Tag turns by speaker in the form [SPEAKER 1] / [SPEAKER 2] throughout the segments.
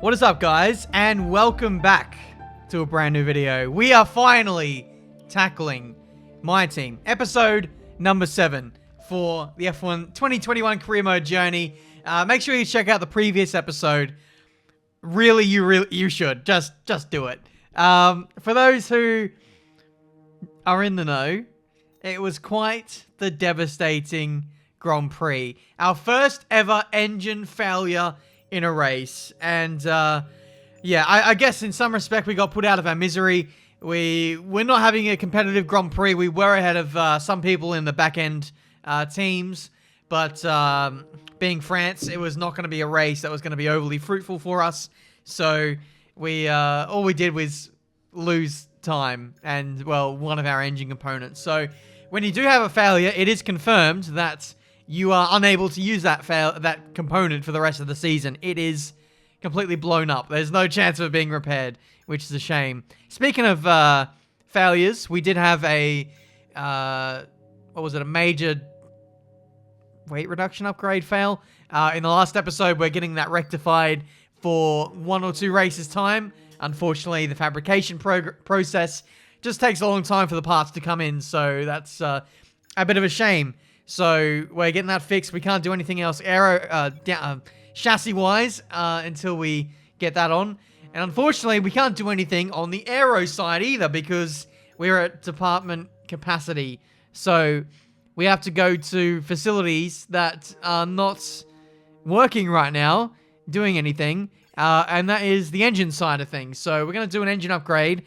[SPEAKER 1] What is up, guys, and welcome back to a brand new video. We are finally tackling my team, episode number 7 for the F1 2021 career mode journey. Make sure you check out the previous episode. Really, you should just do it. For those who are in the know, it was quite the devastating Grand Prix. Our first ever engine failure in a race. And, yeah, I guess in some respect we got put out of our misery. We're not having a competitive Grand Prix. We were ahead of some people in the back-end teams. But being France, it was not going to be a race that was going to be overly fruitful for us. So all we did was lose time and, well, one of our engine components. So when you do have a failure, it is confirmed that you are unable to use that component for the rest of the season. It is completely blown up. There's no chance of it being repaired, which is a shame. Speaking of failures, we did have a major weight reduction upgrade fail. In the last episode, we're getting that rectified for 1 or 2 races time. Unfortunately, the fabrication process just takes a long time for the parts to come in, so that's a bit of a shame. So we're getting that fixed. We can't do anything else chassis-wise until we get that on. And unfortunately, we can't do anything on the aero side either because we're at department capacity. So we have to go to facilities that are not working right now, doing anything. And that is the engine side of things. So we're going to do an engine upgrade.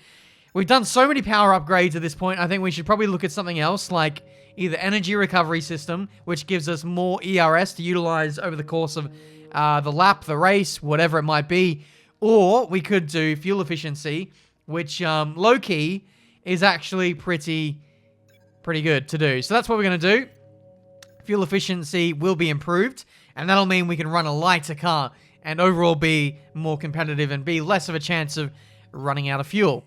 [SPEAKER 1] We've done so many power upgrades at this point. I think we should probably look at something else like either energy recovery system, which gives us more ERS to utilize over the course of the lap, the race, whatever it might be. Or we could do fuel efficiency, which low-key is actually pretty good to do. So that's what we're going to do. Fuel efficiency will be improved, and that'll mean we can run a lighter car and overall be more competitive and be less of a chance of running out of fuel.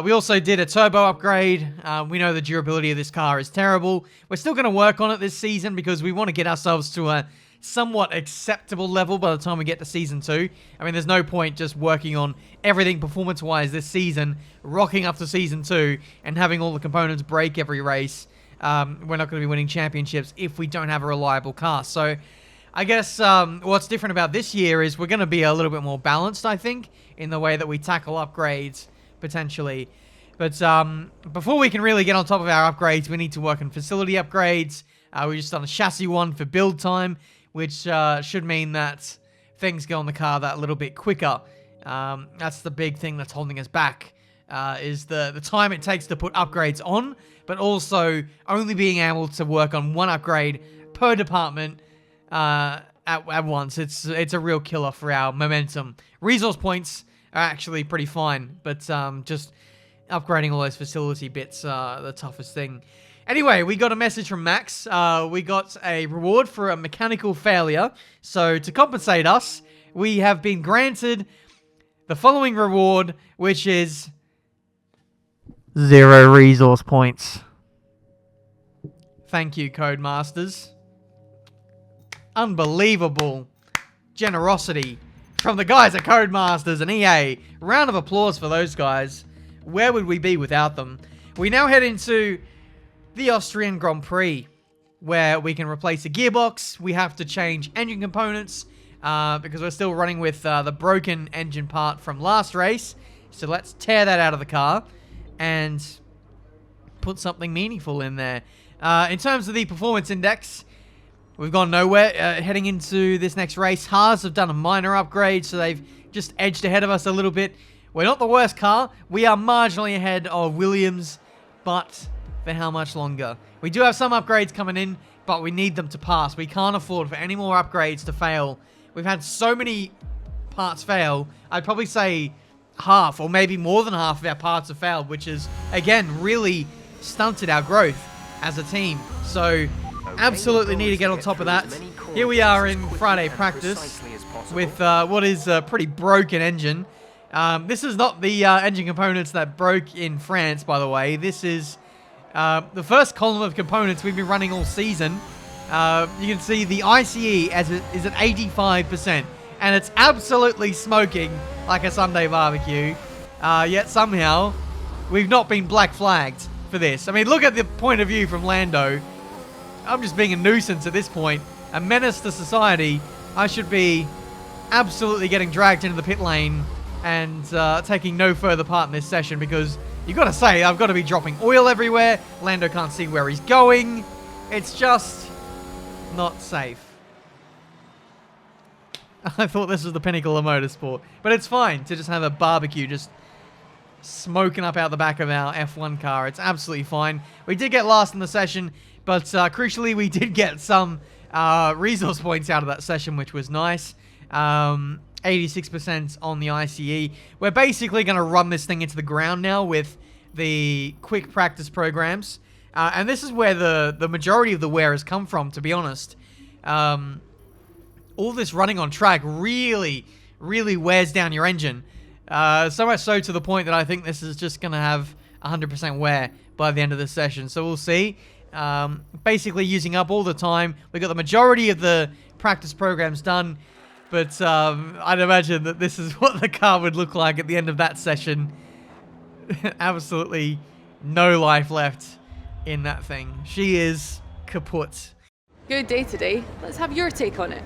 [SPEAKER 1] We also did a turbo upgrade. We know the durability of this car is terrible. We're still going to work on it this season because we want to get ourselves to a somewhat acceptable level by the time we get to Season 2. I mean, there's no point just working on everything performance-wise this season, rocking up to Season 2, and having all the components break every race. We're not going to be winning championships if we don't have a reliable car. So I guess what's different about this year is we're going to be a little bit more balanced, I think, in the way that we tackle upgrades, potentially. But before we can really get on top of our upgrades, we need to work on facility upgrades. We just done a chassis one for build time, which should mean that things go on the car that little bit quicker. That's the big thing that's holding us back, is the time it takes to put upgrades on, but also only being able to work on one upgrade per department at once. It's a real killer for our momentum. Resource points are actually pretty fine, but just upgrading all those facility bits are the toughest thing. Anyway, we got a message from Max. We got a reward for a mechanical failure. So to compensate us, we have been granted the following reward, which is 0 resource points. Thank you, Codemasters. Unbelievable generosity from the guys at Codemasters and EA. Round of applause for those guys. Where would we be without them? We now head into the Austrian Grand Prix, where we can replace a gearbox. We have to change engine components because we're still running with the broken engine part from last race. So let's tear that out of the car and put something meaningful in there. In terms of the performance index, we've gone nowhere heading into this next race. Haas have done a minor upgrade, so they've just edged ahead of us a little bit. We're not the worst car. We are marginally ahead of Williams, but for how much longer? We do have some upgrades coming in, but we need them to pass. We can't afford for any more upgrades to fail. We've had so many parts fail. I'd probably say half, or maybe more than half of our parts have failed, which is, again, really stunted our growth as a team. So absolutely need to get on top of that. Here we are in Friday practice with what is a pretty broken engine. This is not the engine components that broke in France, by the way. This is the first column of components we've been running all season. You can see the ICE is at 85%. and it's absolutely smoking like a Sunday barbecue. Yet somehow, we've not been black flagged for this. I mean, look at the point of view from Lando. I'm just being a nuisance at this point. A menace to society. I should be absolutely getting dragged into the pit lane and taking no further part in this session, because you've got to say, I've got to be dropping oil everywhere. Lando can't see where he's going. It's just not safe. I thought this was the pinnacle of motorsport, but it's fine to just have a barbecue just smoking up out the back of our F1 car. It's absolutely fine. We did get last in the session, but crucially, we did get some resource points out of that session, which was nice. 86% on the ICE. We're basically going to run this thing into the ground now with the quick practice programs. And this is where the majority of the wear has come from, to be honest. All this running on track really, really wears down your engine. So much so to the point that I think this is just going to have 100% wear by the end of this session. So we'll see. Basically using up all the time. We got the majority of the practice programs done. But I'd imagine that this is what the car would look like at the end of that session. Absolutely no life left in that thing. She is kaput.
[SPEAKER 2] Good day today. Let's have your take on it.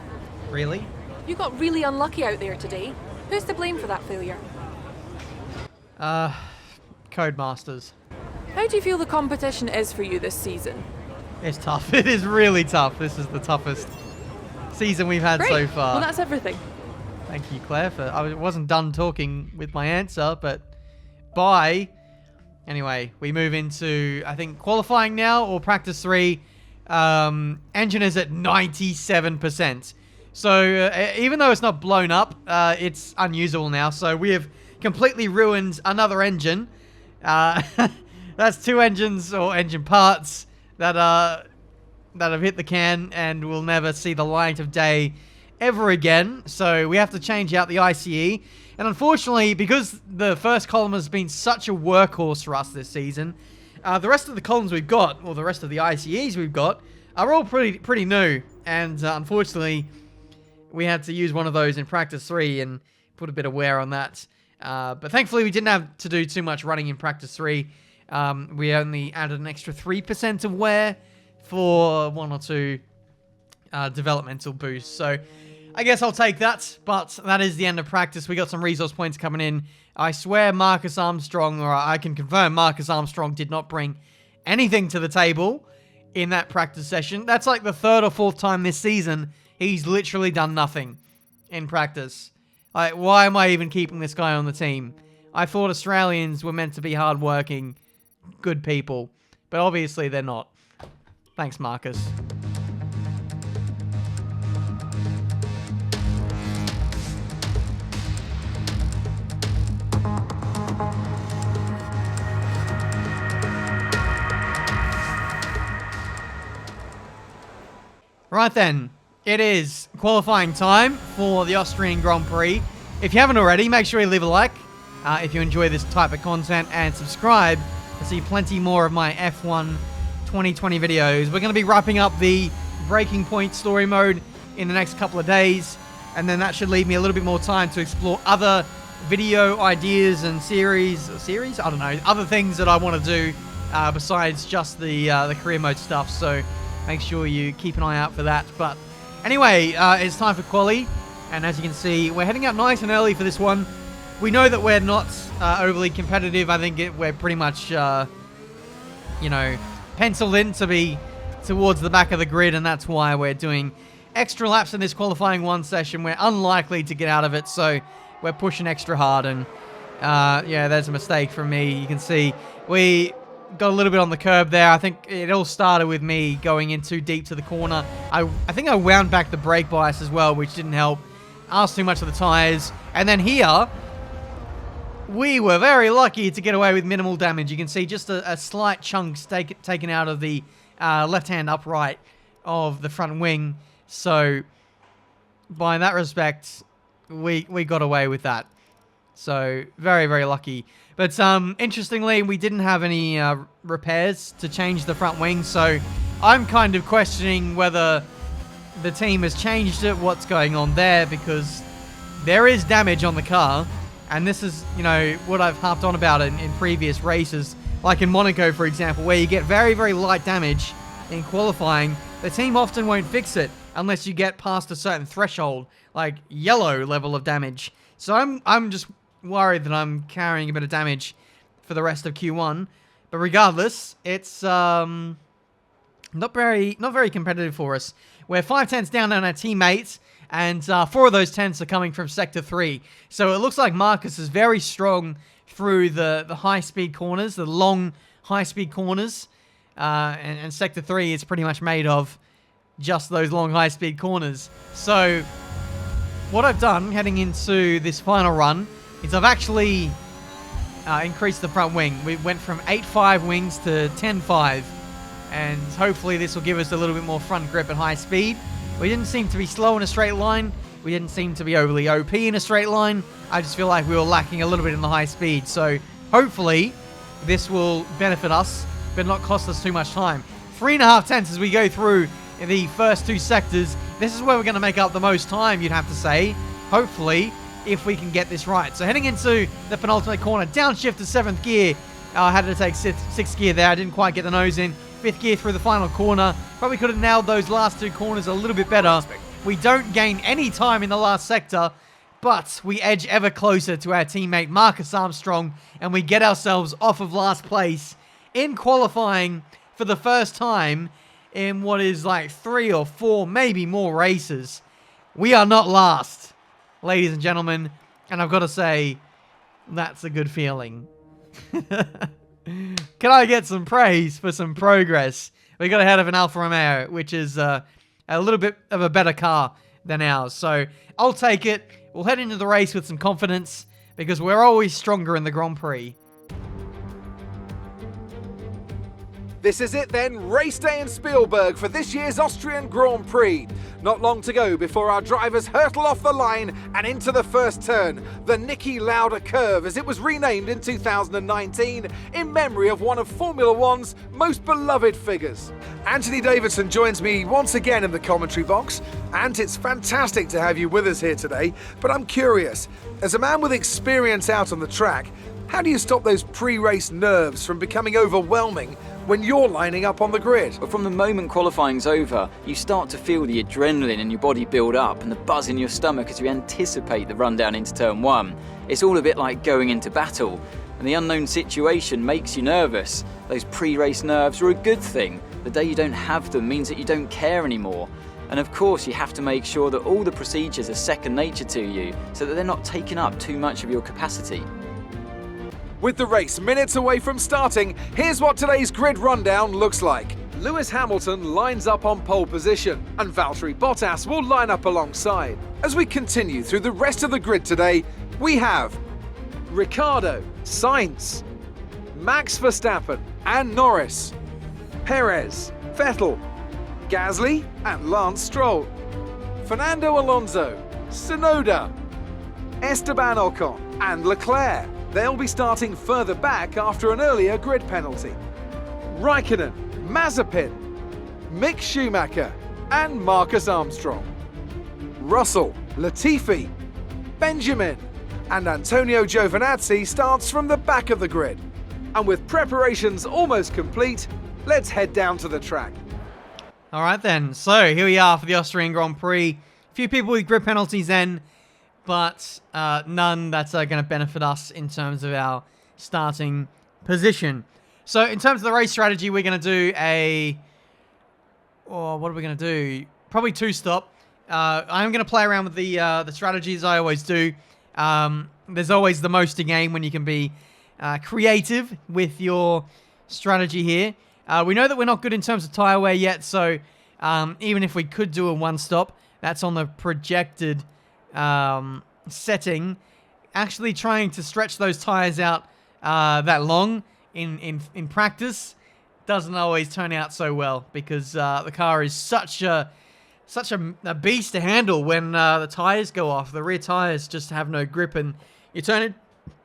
[SPEAKER 1] Really?
[SPEAKER 2] You got really unlucky out there today. Who's to blame for that failure?
[SPEAKER 1] Codemasters.
[SPEAKER 2] How do you feel the competition is for you this season?
[SPEAKER 1] It's tough. It is really tough. This is the toughest season we've had
[SPEAKER 2] Great.
[SPEAKER 1] so far.
[SPEAKER 2] Well, that's everything.
[SPEAKER 1] Thank you, Claire. I wasn't done talking with my answer, but bye. Anyway, we move into, I think, qualifying now, or practice 3. Engine is at 97%. So even though it's not blown up, it's unusable now. So we have completely ruined another engine. That's 2 engines or engine parts that have hit the can and will never see the light of day ever again. So we have to change out the ICE. And unfortunately, because the first column has been such a workhorse for us this season, the rest of the columns we've got, or the rest of the ICEs we've got, are all pretty new. And unfortunately, we had to use one of those in practice 3 and put a bit of wear on that. But thankfully, we didn't have to do too much running in practice 3. We only added an extra 3% of wear for 1 or 2 developmental boosts. So I guess I'll take that, but that is the end of practice. We got some resource points coming in. I swear Marcus Armstrong, or I can confirm Marcus Armstrong did not bring anything to the table in that practice session. That's like the 3rd or 4th time this season he's literally done nothing in practice. Like, why am I even keeping this guy on the team? I thought Australians were meant to be hardworking, good people, but obviously they're not. Thanks, Marcus. Right then, it is qualifying time for the Austrian Grand Prix. If you haven't already, make sure you leave a like if you enjoy this type of content, and subscribe to see plenty more of my F1 2020 videos. We're going to be wrapping up the Breaking Point story mode in the next couple of days, and then that should leave me a little bit more time to explore other video ideas and series? I don't know, other things that I want to do besides just the career mode stuff. So make sure you keep an eye out for that. But anyway, it's time for quali, and as you can see, we're heading out nice and early for this one. We know that we're not overly competitive. I think we're pretty much, penciled in to be towards the back of the grid, and that's why we're doing extra laps in this qualifying 1 session. We're unlikely to get out of it, so we're pushing extra hard. And yeah, there's a mistake from me. You can see we got a little bit on the curb there. I think it all started with me going in too deep to the corner. I think I wound back the brake bias as well, which didn't help. Asked too much of the tires. And then here, we were very lucky to get away with minimal damage. You can see just a slight chunk taken out of the left-hand upright of the front wing. So by that respect, we got away with that. So very, very lucky. But interestingly, we didn't have any repairs to change the front wing. So I'm kind of questioning whether the team has changed it, what's going on there, because there is damage on the car. And this is, you know, what I've harped on about in previous races. Like in Monaco, for example, where you get very, very light damage in qualifying. The team often won't fix it unless you get past a certain threshold, like yellow level of damage. So I'm just worried that I'm carrying a bit of damage for the rest of Q1. But regardless, it's not very competitive for us. We're 5 tenths down on our teammates, and 4 of those tenths are coming from Sector 3. So it looks like Marcus is very strong through the high-speed corners, the long high-speed corners. And Sector 3 is pretty much made of just those long high-speed corners. So what I've done heading into this final run is I've actually increased the front wing. We went from 8.5 wings to 10.5. And hopefully this will give us a little bit more front grip at high speed. We didn't seem to be slow in a straight line. We didn't seem to be overly OP in a straight line. I just feel like we were lacking a little bit in the high speed. So hopefully this will benefit us, but not cost us too much time. 3.5 tenths as we go through the first 2 sectors. This is where we're going to make up the most time, you'd have to say. Hopefully, if we can get this right. So heading into the penultimate corner, downshift to 7th gear. I had to take 6th gear there. I didn't quite get the nose in. 5th gear through the final corner. Probably could have nailed those last 2 corners a little bit better. We don't gain any time in the last sector, but we edge ever closer to our teammate Marcus Armstrong, and we get ourselves off of last place in qualifying for the first time in what is like 3 or 4, maybe more races. We are not last, ladies and gentlemen, and I've got to say, that's a good feeling. Can I get some praise for some progress? We got ahead of an Alfa Romeo, which is a little bit of a better car than ours. So I'll take it. We'll head into the race with some confidence because we're always stronger in the Grand Prix.
[SPEAKER 3] This is it then, race day in Spielberg for this year's Austrian Grand Prix. Not long to go before our drivers hurtle off the line and into the first turn, the Niki Lauda curve, as it was renamed in 2019 in memory of one of Formula One's most beloved figures. Anthony Davidson joins me once again in the commentary box, and it's fantastic to have you with us here today, but I'm curious, as a man with experience out on the track, how do you stop those pre-race nerves from becoming overwhelming when you're lining up on the grid?
[SPEAKER 4] But from the moment qualifying's over, you start to feel the adrenaline in your body build up and the buzz in your stomach as you anticipate the rundown into turn 1. It's all a bit like going into battle, and the unknown situation makes you nervous. Those pre-race nerves are a good thing. The day you don't have them means that you don't care anymore. And of course, you have to make sure that all the procedures are second nature to you so that they're not taking up too much of your capacity.
[SPEAKER 3] With the race minutes away from starting, here's what today's grid rundown looks like. Lewis Hamilton lines up on pole position, and Valtteri Bottas will line up alongside. As we continue through the rest of the grid today, we have Ricciardo, Sainz, Max Verstappen and Norris, Perez, Vettel, Gasly and Lance Stroll, Fernando Alonso, Tsunoda, Esteban Ocon and Leclerc. They'll be starting further back after an earlier grid penalty. Raikkonen, Mazepin, Mick Schumacher and Marcus Armstrong. Russell, Latifi, Benjamin and Antonio Giovinazzi starts from the back of the grid. And with preparations almost complete, let's head down to the track.
[SPEAKER 1] All right then, so here we are for the Austrian Grand Prix. A few people with grid penalties then, but none that's going to benefit us in terms of our starting position. So in terms of the race strategy, we're going to do what are we going to do? Probably 2-stop. I'm going to play around with the strategies I always do. There's always the most to gain when you can be creative with your strategy here. We know that we're not good in terms of tyre wear yet, so even if we could do a 1-stop, that's on the projected setting. Actually trying to stretch those tyres out that long in practice doesn't always turn out so well because the car is such a beast to handle when the tyres go off. The rear tyres just have no grip, and you turn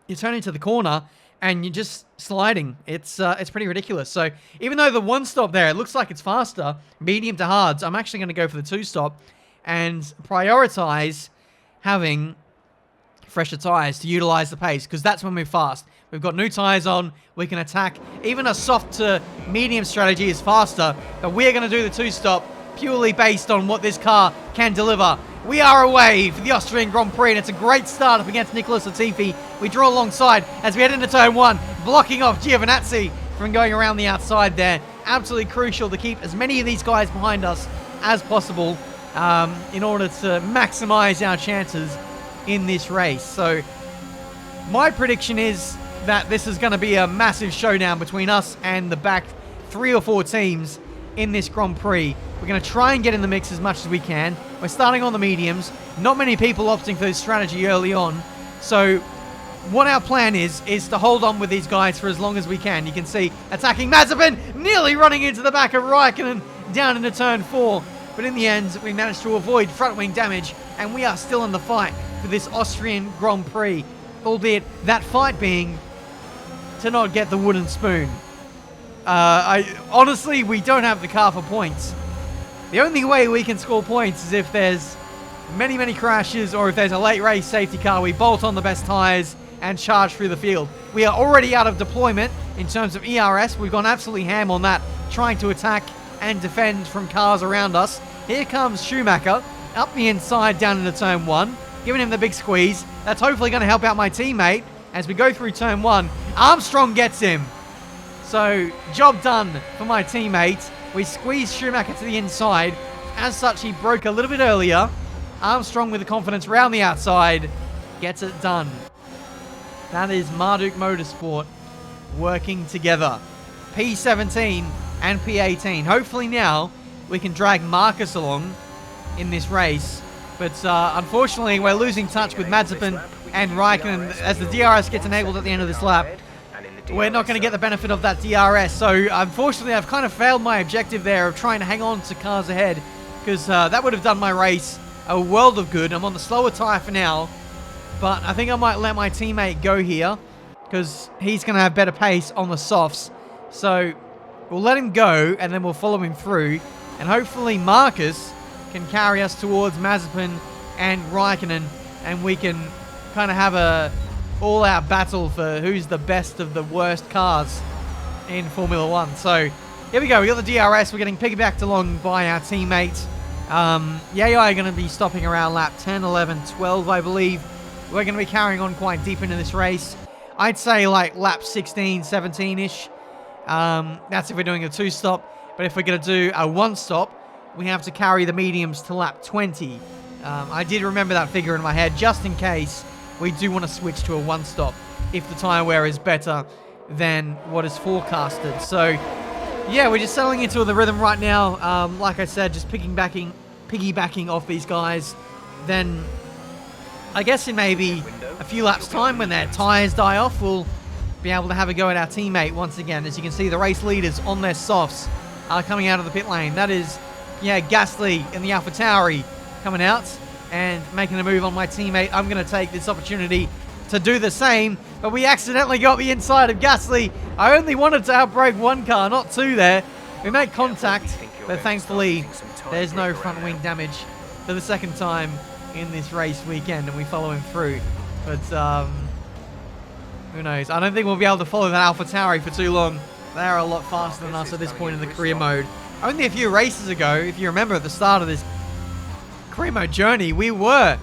[SPEAKER 1] into the corner and you're just sliding. It's pretty ridiculous. So even though the 1-stop there, it looks like it's faster, medium to hards, I'm actually going to go for the 2-stop and prioritize having fresher tyres to utilize the pace, because that's when we're fast. We've got new tyres on, we can attack. Even a soft to medium strategy is faster, but we're going to do the two-stop purely based on what this car can deliver. We are away for the Austrian Grand Prix, and it's a great start up against Nicholas Latifi. We draw alongside as we head into turn 1, blocking off Giovinazzi from going around the outside there. Absolutely crucial to keep as many of these guys behind us as possible in order to maximize our chances in this race. So my prediction is that this is going to be a massive showdown between us and the back 3 or 4 teams in this Grand Prix. We're going to try and get in the mix as much as we can. We're starting on the mediums. Not many people opting for this strategy early on. So what our plan is to hold on with these guys for as long as we can. You can see attacking Mazepin, nearly running into the back of Raikkonen down into turn 4. But in the end, we managed to avoid front wing damage, and we are still in the fight for this Austrian Grand Prix. Albeit that fight being to not get the wooden spoon. Honestly, we don't have the car for points. The only way we can score points is if there's many crashes, or if there's a late race safety car. We bolt on the best tyres and charge through the field. We are already out of deployment in terms of ERS. We've gone absolutely ham on that, trying to attack and defend from cars around us. Here comes Schumacher up the inside down into turn 1, giving him the big squeeze. That's hopefully going to help out my teammate as we go through turn 1. Armstrong gets him. So, job done for my teammate. We squeezed Schumacher to the inside. As such, he broke a little bit earlier. Armstrong with the confidence around the outside gets it done. That is Marduk Motorsport working together. P17 and P18. Hopefully now we can drag Marcus along in this race. But unfortunately, we're losing touch with Mazepin and Raikkonen as the DRS gets enabled at the end of this lap. We're not going to get the benefit of that DRS. So unfortunately, I've kind of failed my objective there of trying to hang on to cars ahead, because that would have done my race a world of good. I'm on the slower tyre for now, but I think I might let my teammate go here because he's going to have better pace on the softs. So we'll let him go, and then we'll follow him through, and hopefully Marcus can carry us towards Mazepin and Raikkonen, and we can kind of have a all-out battle for who's the best of the worst cars in Formula 1. So here we go. We got the DRS. We're getting piggybacked along by our teammate. Yaya are going to be stopping around lap 10, 11, 12, I believe. We're going to be carrying on quite deep into this race. I'd say like lap 16, 17-ish. That's if we're doing a two-stop. But if we're going to do a one-stop, we have to carry the mediums to lap 20. I did remember that figure in my head, just in case we do want to switch to a one-stop if the tyre wear is better than what is forecasted. So, yeah, we're just settling into the rhythm right now. Like I said, just piggybacking off these guys. Then, I guess in maybe a few laps' time, when their tyres die off, we'll be able to have a go at our teammate once again. As you can see, the race leaders on their softs are coming out of the pit lane. That is, yeah, Gasly in the AlphaTauri coming out and making a move on my teammate. I'm going to take this opportunity to do the same, but we accidentally got the inside of Gasly. I only wanted to outbrake one car, not two there. We make contact, but thankfully there's no front wing damage for the second time in this race weekend, and we follow him through. But who knows? I don't think we'll be able to follow that AlphaTauri for too long. They're a lot faster than us at this point in the career mode. Only a few races ago, if you remember at the start of this career mode journey, we were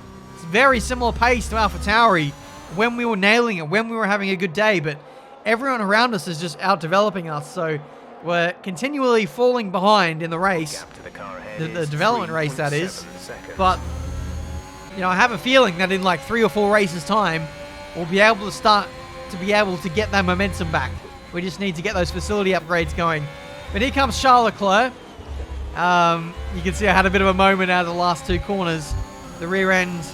[SPEAKER 1] very similar pace to AlphaTauri when we were nailing it, when we were having a good day, but everyone around us is just out developing us, so we're continually falling behind in the race, the development race that is. But you know, I have a feeling that in like 3 or 4 races time, we'll be able to start to be able to get that momentum back. We just need to get those facility upgrades going. But here comes Charles Leclerc. You can see I had a bit of a moment out of the last 2 corners. The rear end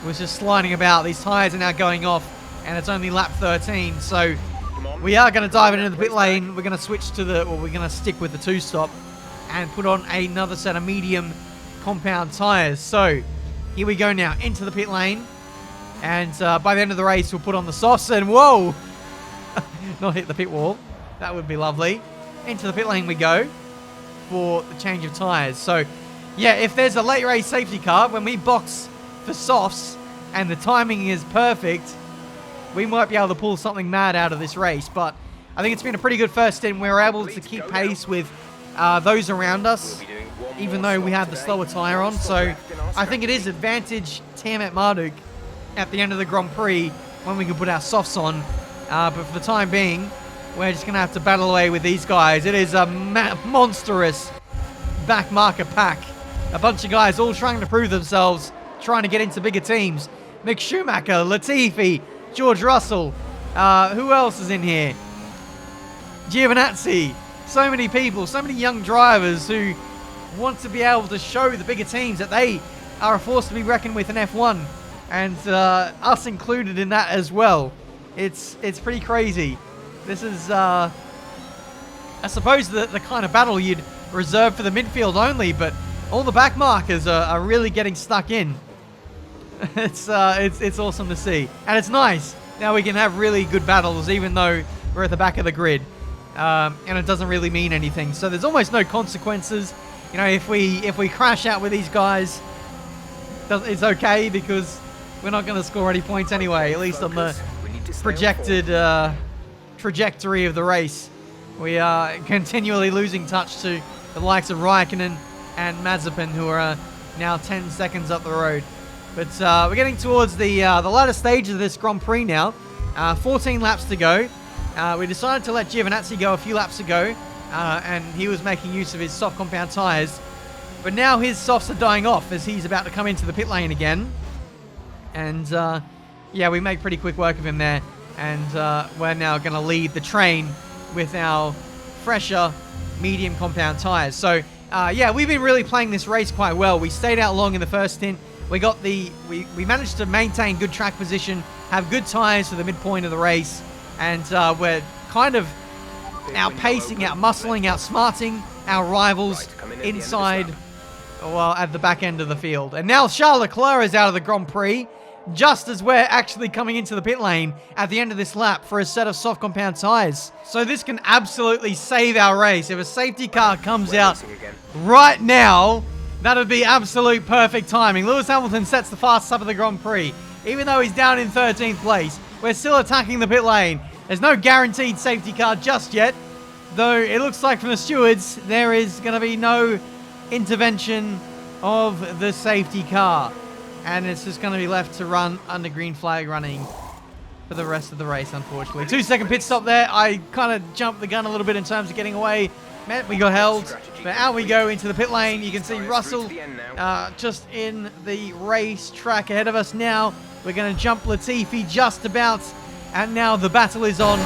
[SPEAKER 1] was just sliding about. These tyres are now going off, and it's only lap 13. So we are going to dive into the pit lane. We're going to switch to we're going to stick with the 2-stop and put on another set of medium compound tyres. So here we go now into the pit lane. And by the end of the race, we'll put on the softs and whoa! Not hit the pit wall. That would be lovely. Into the pit lane we go for the change of tyres. So, yeah, if there's a late race safety car, when we box for softs, and the timing is perfect, we might be able to pull something mad out of this race. But I think it's been a pretty good first stint. We were able to keep pace with those around us, even though we had the slower tyre on. So I think it is advantage Tiametmarduk at the end of the Grand Prix when we can put our softs on. But for the time being, we're just going to have to battle away with these guys. It is a monstrous back marker pack. A bunch of guys all trying to prove themselves, trying to get into bigger teams. Mick Schumacher, Latifi, George Russell. Who else is in here? Giovinazzi. So many people, so many young drivers who want to be able to show the bigger teams that they are a force to be reckoned with in F1. And us included in that as well. It's pretty crazy. This is, I suppose, the kind of battle you'd reserve for the midfield only, but all the back markers are really getting stuck in. It's awesome to see. And it's nice. Now we can have really good battles, even though we're at the back of the grid. And it doesn't really mean anything. So there's almost no consequences. You know, if we crash out with these guys, it's okay because we're not going to score any points anyway, at least on the projected trajectory of the race. We are continually losing touch to the likes of Raikkonen and Mazepin, who are now 10 seconds up the road. But we're getting towards the latter stage of this Grand Prix now. 14 laps to go. We decided to let Giovinazzi go a few laps ago, and he was making use of his soft compound tyres. But now his softs are dying off as he's about to come into the pit lane again. And yeah, we make pretty quick work of him there. And we're now going to lead the train with our fresher medium compound tyres. So yeah, we've been really playing this race quite well. We stayed out long in the first stint. We managed to maintain good track position, have good tyres for the midpoint of the race. And we're kind of outpacing, outmuscling, outsmarting our rivals inside, well, at the back end of the field. And now Charles Leclerc is out of the Grand Prix, just as we're actually coming into the pit lane at the end of this lap for a set of soft compound tyres. So this can absolutely save our race. If a safety car comes out right now, that would be absolute perfect timing. Lewis Hamilton sets the fastest up of the Grand Prix. Even though he's down in 13th place, we're still attacking the pit lane. There's no guaranteed safety car just yet, though it looks like from the stewards there is going to be no intervention of the safety car. And it's just going to be left to run under green flag running for the rest of the race, unfortunately. 2-second pit stop there. I kind of jumped the gun a little bit in terms of getting away. Meant we got held. But out we go into the pit lane. You can see Russell just in the race track ahead of us now. We're going to jump Latifi just about. And now the battle is on.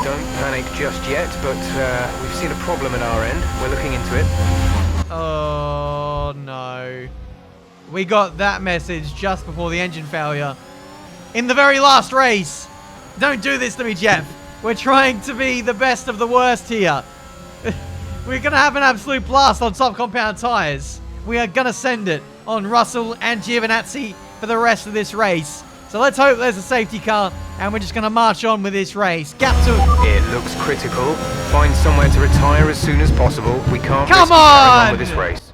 [SPEAKER 5] Don't panic just yet, but we've seen a problem at our end. We're looking into it.
[SPEAKER 1] Oh, no. We got that message just before the engine failure. In the very last race. Don't do this to me, Jeff. We're trying to be the best of the worst here. We're going to have an absolute blast on soft compound tyres. We are going to send it on Russell and Giovinazzi for the rest of this race. So let's hope there's a safety car, and we're just going to march on with this race. Gap to...
[SPEAKER 5] It looks critical. Find somewhere to retire as soon as possible. We can't
[SPEAKER 1] Come
[SPEAKER 5] risk
[SPEAKER 1] on!
[SPEAKER 5] carrying on with this race.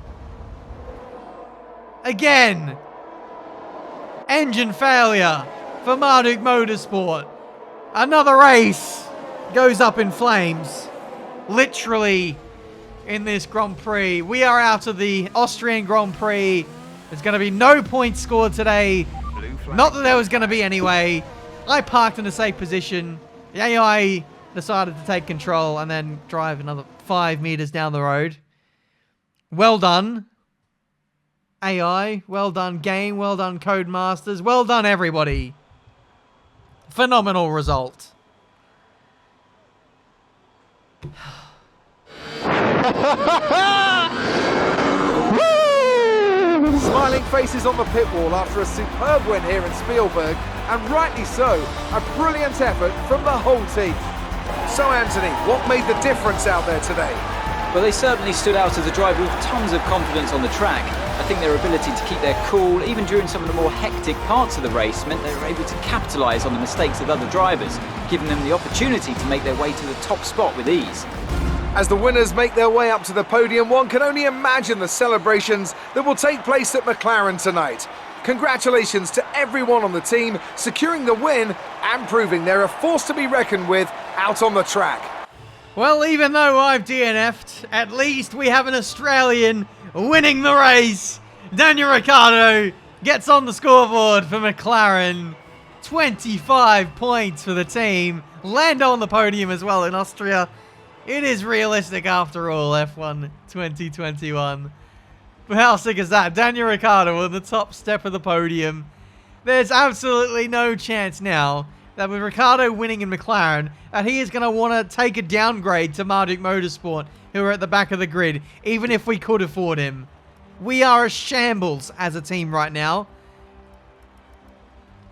[SPEAKER 1] Again. Engine failure for Marduk Motorsport. Another race goes up in flames. Literally in this Grand Prix. We are out of the Austrian Grand Prix. There's going to be no points scored today. Not that there was going to be anyway. I parked in a safe position. The AI decided to take control and then drive another 5 meters down the road. Well done, AI. Well done, game. Well done, Codemasters. Well done, everybody. Phenomenal result.
[SPEAKER 3] Smiling faces on the pit wall after a superb win here in Spielberg, and rightly so, a brilliant effort from the whole team. So Anthony, what made the difference out there today?
[SPEAKER 4] Well, they certainly stood out as a driver with tons of confidence on the track. I think their ability to keep their cool, even during some of the more hectic parts of the race, meant they were able to capitalise on the mistakes of other drivers, giving them the opportunity to make their way to the top spot with ease.
[SPEAKER 3] As the winners make their way up to the podium, one can only imagine the celebrations that will take place at McLaren tonight. Congratulations to everyone on the team, securing the win and proving they're a force to be reckoned with out on the track.
[SPEAKER 1] Well, even though I've DNF'd, at least we have an Australian winning the race. Daniel Ricciardo gets on the scoreboard for McLaren. 25 points for the team. Lando on the podium as well in Austria. It is realistic after all, F1 2021. But how sick is that? Daniel Ricciardo on the top step of the podium. There's absolutely no chance now that with Ricciardo winning in McLaren, that he is going to want to take a downgrade to Marduk Motorsport, who are at the back of the grid, even if we could afford him. We are a shambles as a team right now.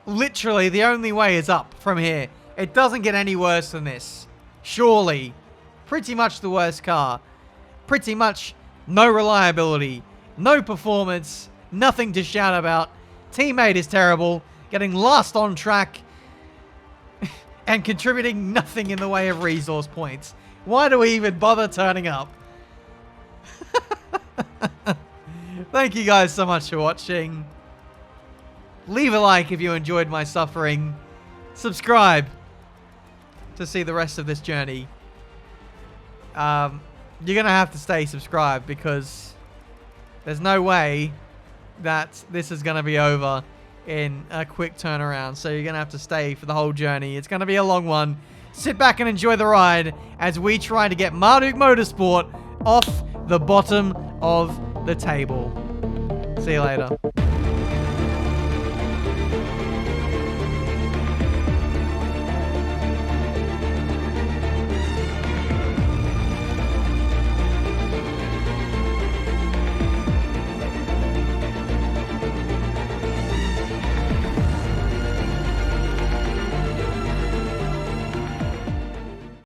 [SPEAKER 1] Literally, the only way is up from here. It doesn't get any worse than this. Surely. Pretty much the worst car. Pretty much no reliability. No performance. Nothing to shout about. Teammate is terrible. Getting last on track. And contributing nothing in the way of resource points. Why do we even bother turning up? Thank you guys so much for watching. Leave a like if you enjoyed my suffering. Subscribe to see the rest of this journey. You're going to have to stay subscribed because there's no way that this is going to be over in a quick turnaround. So you're going to have to stay for the whole journey. It's going to be a long one. Sit back and enjoy the ride as we try to get Marduk Motorsport off the bottom of the table. See you later.